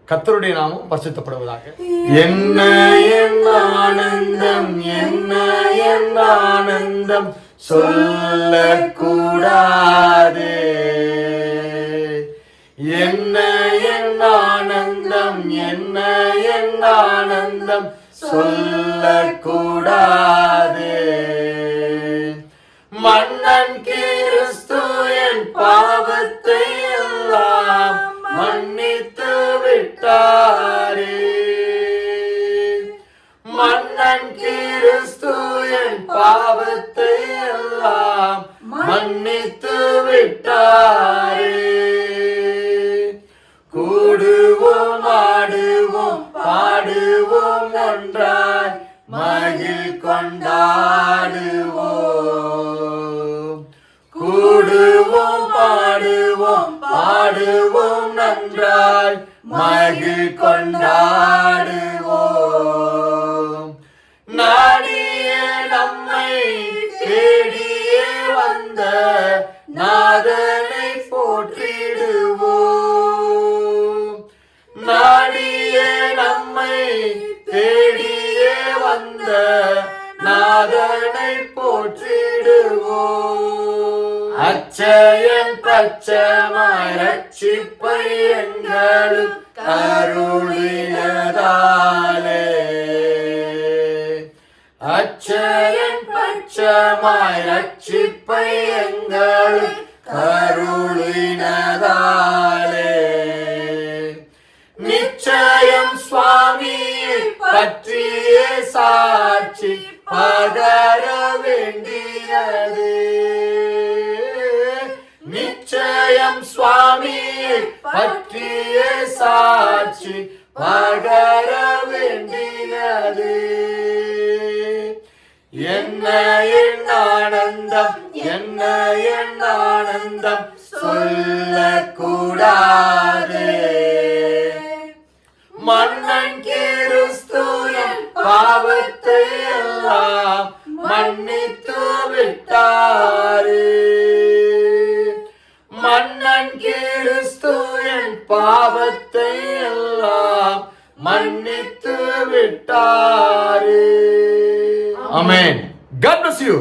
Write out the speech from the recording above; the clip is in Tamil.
கர்த்தருடைய நாமம் பரிசுத்தப்படுவதாக. என்ன என் ஆனந்தம், என்ன என் ஆனந்தம் சொல்லக்கூடாது. என்ன என் ஆனந்தம், என்ன என் ஆனந்தம் சொல்லக்கூடாது. மன்னன் கிறிஸ்து என் பாவத்தை எல்லாம் மன்னித்து விட்டாரே. மன்னன் கிறிஸ்து என் பாவத்தை எல்லாம் மன்னித்து விட்டாரே. கூடுவோம், ஆடுவோம், பாடுவோம், ஒன்றாய் மகிழ் கொண்டாடுவோம். கூடுவோம், பாடுவோம், பாடுவோம், நன்றாய் மகிழ் கொண்டாடுவோம். நாடியே நம்மை தேடியே வந்த நாதனை போற்றிடுவோம். நாடியே நம்மை தேடியே வந்த நாதனை போற்றிடுவோம். அச்சயன் பச்சமாய் ரட்சிப்பை எங்களுக்கு அருளினதாலே. அச்சயன் பச்சமாய் ரட்சிப்பை எங்களுக்கு அருளினதாலே. நிச்சயம் சுவாமியை பற்றிய சாட்சி பகர வேண்டியது. நிச்சயம் சுவாமியை பற்றிய சாட்சி பகர வேண்டியது. என்ன என் ஆனந்தம், என்ன என் ஆனந்தம் சொல்லக்கூடாது. மன்னன் கிறிஸ்து என் பாவத்தை எல்லாம் மன்னித்து விட்டாரே. மன்னன் கிறிஸ்து என் பாவத்தை எல்லாம் மன்னித்து விட்டாரே. ஆமென். God bless you.